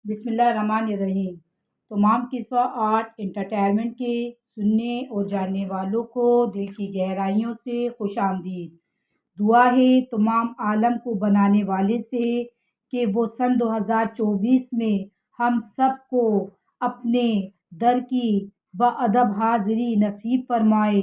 بسم اللہ الرحمن الرحیم۔ تمام قصہ آرٹ انٹرٹینمنٹ کے سننے اور جاننے والوں کو دل کی گہرائیوں سے خوش آمدید۔ دعا ہے تمام عالم کو بنانے والے سے کہ وہ سن 2024 میں ہم سب کو اپنے در کی باادب حاضری نصیب فرمائے،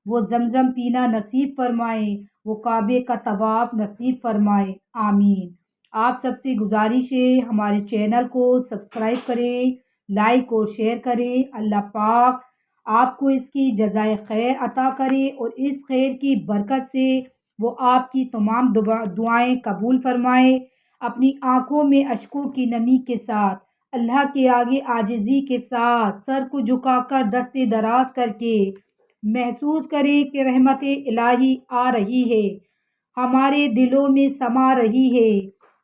وہ زمزم پینا نصیب فرمائے، وہ کعبے کا طواف نصیب فرمائے، آمین۔ آپ سب سے گزارش ہے ہمارے چینل کو سبسکرائب کریں، لائک اور شیئر کریں۔ اللہ پاک آپ کو اس کی جزائے خیر عطا کرے اور اس خیر کی برکت سے وہ آپ کی تمام دعائیں قبول فرمائے۔ اپنی آنکھوں میں اشکوں کی نمی کے ساتھ اللہ کے آگے عاجزی کے ساتھ سر کو جھکا کر دست دراز کر کے محسوس کریں کہ رحمت الہی آ رہی ہے، ہمارے دلوں میں سما رہی ہے،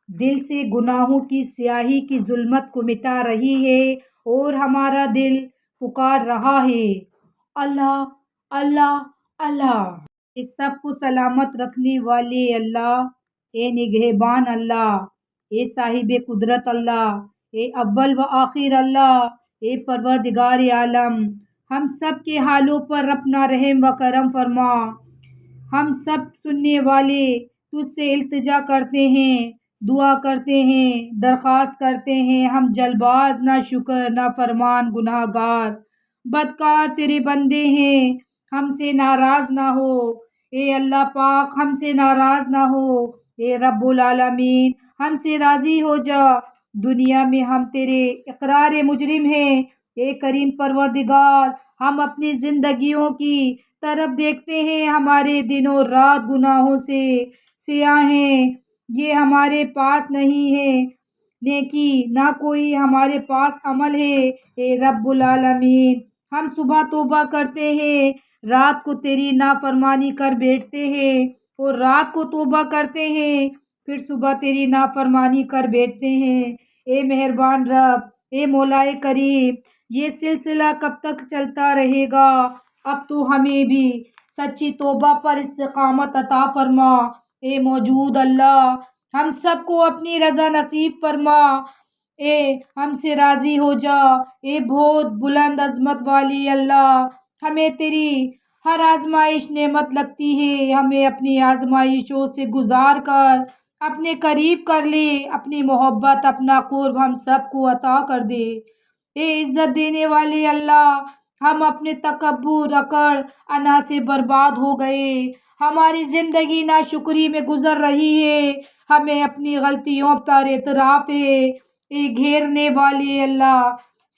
دل سے گناہوں کی سیاہی کی ظلمت کو مٹا رہی ہے اور ہمارا دل پکار رہا ہے، اللہ اللہ اللہ۔ اس سب کو سلامت رکھنے والے اللہ، اے نگہبان اللہ، اے صاحب قدرت اللہ، اے اول و آخر اللہ، اے پروردگار عالم، ہم سب کے حالوں پر اپنا رحم و کرم فرما۔ ہم سب سننے والے تجھ سے التجا کرتے ہیں، دعا کرتے ہیں، درخواست کرتے ہیں، ہم جلباز نہ شکر نہ فرمان گناہ گار بدکار تیرے بندے ہیں، ہم سے ناراض نہ ہو، اے اللہ پاک ہم سے ناراض نہ ہو، اے رب العالمین ہم سے راضی ہو جا۔ دنیا میں ہم تیرے اقرار مجرم ہیں، اے کریم پروردگار ہم اپنی زندگیوں کی طرف دیکھتے ہیں، ہمارے دن و رات گناہوں سے سیاہ ہیں، یہ ہمارے پاس نہیں ہے نیکی نہ کوئی ہمارے پاس عمل ہے، اے رب العالمین ہم صبح توبہ کرتے ہیں، رات کو تیری نافرمانی کر بیٹھتے ہیں اور رات کو توبہ کرتے ہیں، پھر صبح تیری نافرمانی کر بیٹھتے ہیں۔ اے مہربان رب، اے مولا کریم، یہ سلسلہ کب تک چلتا رہے گا؟ اب تو ہمیں بھی سچی توبہ پر استقامت عطا فرما، اے موجود اللہ ہم سب کو اپنی رضا نصیب فرما، اے ہم سے راضی ہو جا، اے بہت بلند عظمت والی اللہ، ہمیں تیری ہر آزمائش نعمت لگتی ہے، ہمیں اپنی آزمائشوں سے گزار کر اپنے قریب کر لے، اپنی محبت اپنا قرب ہم سب کو عطا کر دے، اے عزت دینے والے اللہ ہم اپنے تکبر اکڑ انا سے برباد ہو گئے، ہماری زندگی ناشکری میں گزر رہی ہے، ہمیں اپنی غلطیوں پر اعتراف ہے، اے گھیرنے والے اللہ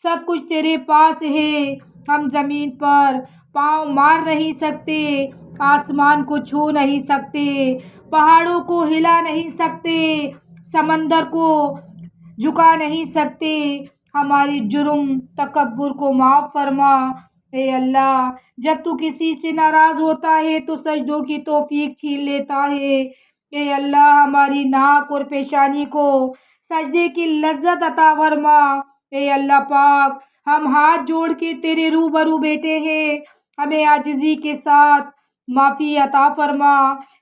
سب کچھ تیرے پاس ہے، ہم زمین پر پاؤں مار نہیں سکتے، آسمان کو چھو نہیں سکتے، پہاڑوں کو ہلا نہیں سکتے، سمندر کو جھکا نہیں سکتے، ہماری جرم تکبر کو معاف فرما، اے اللہ جب تو کسی سے ناراض ہوتا ہے تو سجدوں کی توفیق چھین لیتا ہے، اے اللہ ہماری ناک اور پیشانی کو سجدے کی لذت عطا فرما، اے اللہ پاک ہم ہاتھ جوڑ کے تیرے روبرو بیٹھے ہیں، ہمیں عاجزی کے ساتھ معافی عطا فرما،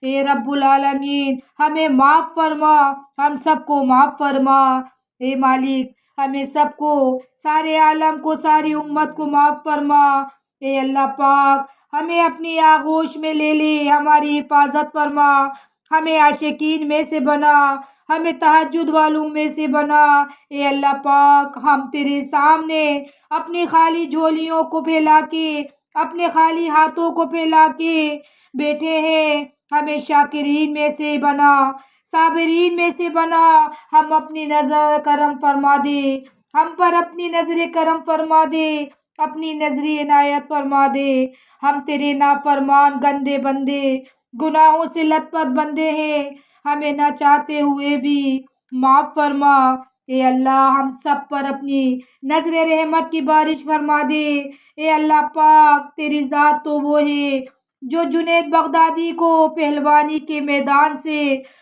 اے رب العالمین ہمیں معاف فرما، ہم سب کو معاف فرما، اے مالک ہمیں سب کو سارے عالم کو ساری امت کو معاف فرما، اے اللہ پاک ہمیں اپنی آغوش میں لے لے، ہماری حفاظت فرما، ہمیں عاشقین میں سے بنا، ہمیں تہجد والوں میں سے بنا، اے اللہ پاک ہم تیرے سامنے اپنی خالی جھولیوں کو پھیلا کے اپنے خالی ہاتھوں کو پھیلا کے بیٹھے ہیں، ہمیں شاکرین میں سے بنا، صابرین میں سے بنا، ہم اپنی نظر کرم فرما دے، ہم پر اپنی نظر کرم فرما دے، اپنی نظر عنایت فرما دے، ہم تیرے نافرمان گندے بندے گناہوں سے لت پت بندے ہیں، ہمیں نہ چاہتے ہوئے بھی معاف فرما، اے اللہ ہم سب پر اپنی نظر رحمت کی بارش فرما دے، اے اللہ پاک تیری ذات تو وہ ہے جو جنید بغدادی کو پہلوانی کے میدان سے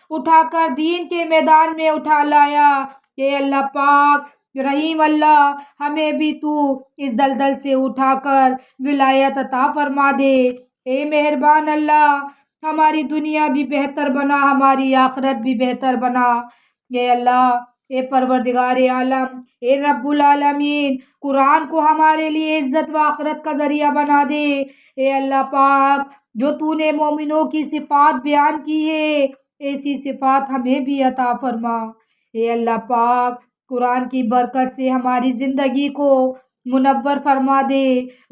اٹھا کر دین کے میدان میں اٹھا لایا، اے اللہ پاک رحیم اللہ ہمیں بھی تو اس دلدل سے اٹھا کر ولایت عطا فرما دے، اے مہربان اللہ ہماری دنیا بھی بہتر بنا، ہماری آخرت بھی بہتر بنا، اے اللہ اے پروردگار عالم، اے رب العالمین، قرآن کو ہمارے لیے عزت و آخرت کا ذریعہ بنا دے۔ اے اللہ پاک، جو تو نے مومنوں کی صفات بیان کی ہے، ایسی صفات ہمیں بھی عطا فرما۔ اے اللہ پاک، قرآن کی برکت سے ہماری زندگی کو منور فرما دے،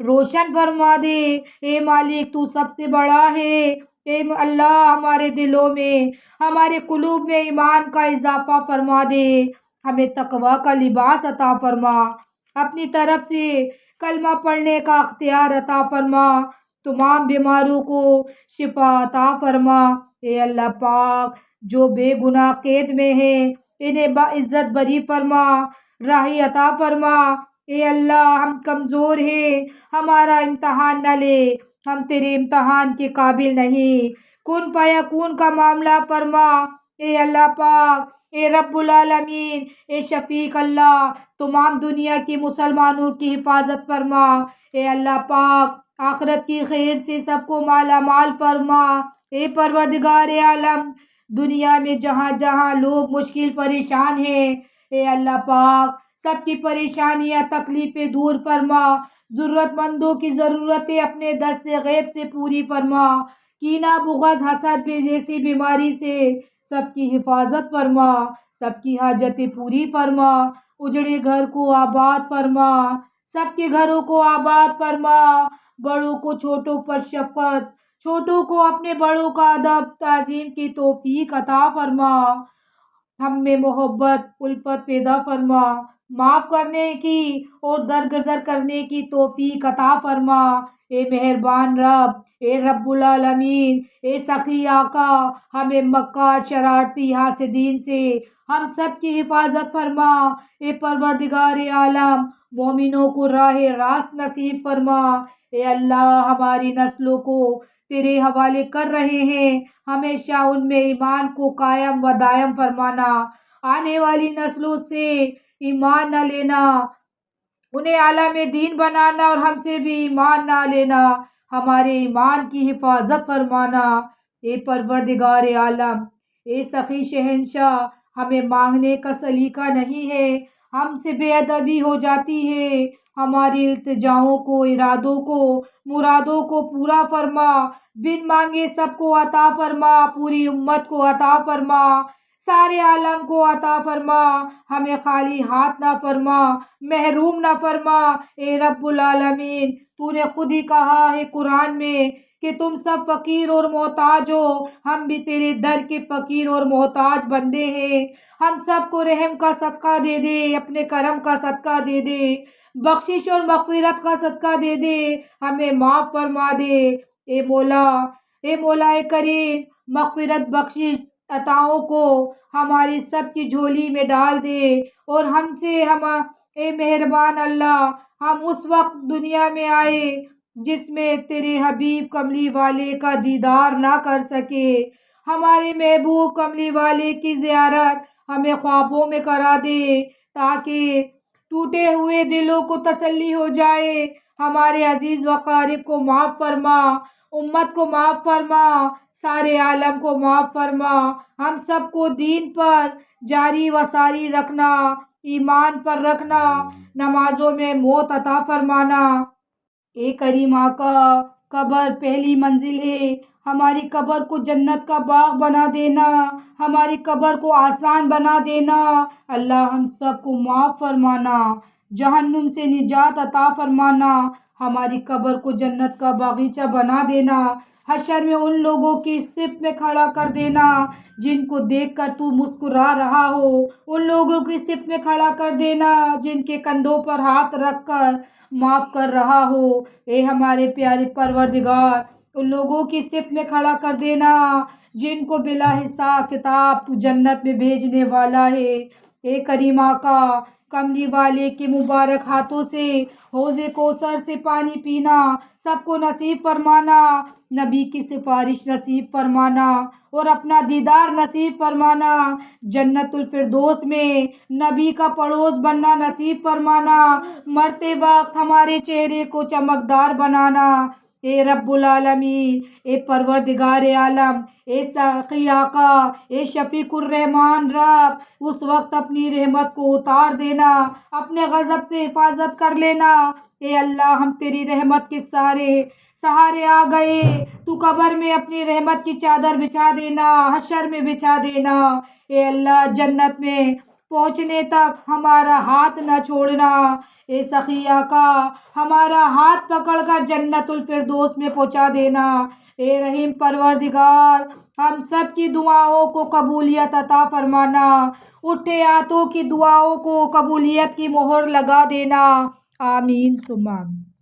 روشن فرما دے۔ اے مالک، تو سب سے بڑا ہے۔ اے اللہ، ہمارے دلوں میں، ہمارے قلوب میں ایمان کا اضافہ فرما دے، ہمیں تقوی کا لباس عطا فرما، اپنی طرف سے کلمہ پڑھنے کا اختیار عطا فرما، تمام بیماروں کو شفا عطا فرما۔ اے اللہ پاک، جو بے گناہ قید میں ہے، انہیں باعزت بری فرما، راحت عطا فرما۔ اے اللہ، ہم کمزور ہیں، ہمارا امتحان نہ لے، ہم تیرے امتحان کے قابل نہیں، کن فیکون کا معاملہ فرما۔ اے اللہ پاک، اے رب العالمین، اے شفیق اللہ، تمام دنیا کی مسلمانوں کی حفاظت فرما۔ اے اللہ پاک، آخرت کی خیر سے سب کو مالا مال فرما۔ اے پروردگار عالم، دنیا میں جہاں جہاں لوگ مشکل پریشان ہیں، اے اللہ پاک، سب کی پریشانیاں تکلیفیں دور فرما، ضرورت مندوں کی ضرورتیں اپنے دست غیب سے پوری فرما، کینہ بغض حسد جیسی بیماری سے سب کی حفاظت فرما، سب کی حاجتیں پوری فرما، اجڑے گھر کو آباد فرما، سب کے گھروں کو آباد فرما، بڑوں کو چھوٹوں پر شفقت، چھوٹوں کو اپنے بڑوں کا ادب تعظیم کی توفیق عطا فرما، ہم میں محبت الفت پیدا فرما، معاف کرنے کی اور درگزر کرنے کی توفیق عطا فرما۔ اے مہربان رب، اے رب العالمین، اے سخی آقا، ہمیں مکار شرارتی حاسدین سے ہم سب کی حفاظت فرما۔ اے پروردگار عالم، مومنوں کو راہ راست نصیب فرما۔ اے اللہ، ہماری نسلوں کو تیرے حوالے کر رہے ہیں، ہمیشہ ان میں ایمان کو قائم و دائم فرمانا، آنے والی نسلوں سے ایمان نہ لینا، انہیں عالم دین بنانا اور ہم سے بھی ایمان نہ لینا، ہمارے ایمان کی حفاظت فرمانا۔ اے پروردگار عالم، اے سخی شہنشاہ، ہمیں مانگنے کا سلیقہ نہیں ہے، ہم سے بے ادبی ہو جاتی ہے، ہماری التجاؤں کو، ارادوں کو، مرادوں کو پورا فرما، بن مانگے سب کو عطا فرما، پوری امت کو عطا فرما، سارے عالم کو عطا فرما، ہمیں خالی ہاتھ نہ فرما، محروم نہ فرما۔ اے رب العالمین، تو نے خود ہی کہا ہے قرآن میں کہ تم سب فقیر اور محتاج ہو، ہم بھی تیرے در کے فقیر اور محتاج بندے ہیں، ہم سب کو رحم کا صدقہ دے دے، اپنے کرم کا صدقہ دے دے، بخشش اور مغفرت کا صدقہ دے دے، ہمیں معاف فرما دے۔ اے مولا، اے مولا کریم، مغفرت بخشش عطاؤں کو ہماری سب کی جھولی میں ڈال دے، اور ہم سے اے مہربان اللہ، ہم اس وقت دنیا میں آئے جس میں تیرے حبیب کملی والے کا دیدار نہ کر سکے، ہمارے محبوب کملی والے کی زیارت ہمیں خوابوں میں کرا دے، تاکہ ٹوٹے ہوئے دلوں کو تسلی ہو جائے۔ ہمارے عزیز و قارب کو معاف فرما، امت کو معاف فرما، سارے عالم کو معاف فرما، ہم سب کو دین پر جاری و ساری رکھنا، ایمان پر رکھنا، نمازوں میں موت عطا فرمانا۔ اے کریم آقا، قبر پہلی منزل ہے، ہماری قبر کو جنت کا باغ بنا دینا، ہماری قبر کو آسان بنا دینا، اللہ ہم سب کو معاف فرمانا، جہنم سے نجات عطا فرمانا، ہماری قبر کو جنت کا باغیچہ بنا دینا، حشر میں ان لوگوں کی صف میں کھڑا کر دینا جن کو دیکھ کر تو مسکرا رہا ہو، ان لوگوں کی صف میں کھڑا کر دینا جن کے کندھوں پر ہاتھ رکھ کر معاف کر رہا ہو۔ اے ہمارے پیارے پروردگار، ان لوگوں کی صف میں کھڑا کر دینا جن کو بلا حساب کتاب تو جنت میں بھیجنے والا ہے۔ اے کریم آقا، کملی والے کے مبارک ہاتھوں سے حوض کوثر سے پانی پینا سب کو نصیب فرمانا، نبی کی سفارش نصیب فرمانا اور اپنا دیدار نصیب فرمانا، جنت الفردوس میں نبی کا پڑوس بننا نصیب فرمانا، مرتے وقت ہمارے چہرے کو چمکدار بنانا۔ اے رب العالمین، اے پروردگار عالم، اے ساقی آقا، اے شفیق الرحمان رب، اس وقت اپنی رحمت کو اتار دینا، اپنے غضب سے حفاظت کر لینا۔ اے اللہ، ہم تیری رحمت کے سہارے آ گئے، تو قبر میں اپنی رحمت کی چادر بچھا دینا، حشر میں بچھا دینا۔ اے اللہ، جنت میں پہنچنے تک ہمارا ہاتھ نہ چھوڑنا۔ اے سخی آقا، ہمارا ہاتھ پکڑ کر جنت الفردوس میں پہنچا دینا۔ اے رحیم پروردگار، ہم سب کی دعاؤں کو قبولیت عطا فرمانا، اٹھے ہاتھوں کی دعاؤں کو قبولیت کی مہر لگا دینا۔ آمین ثم آمین۔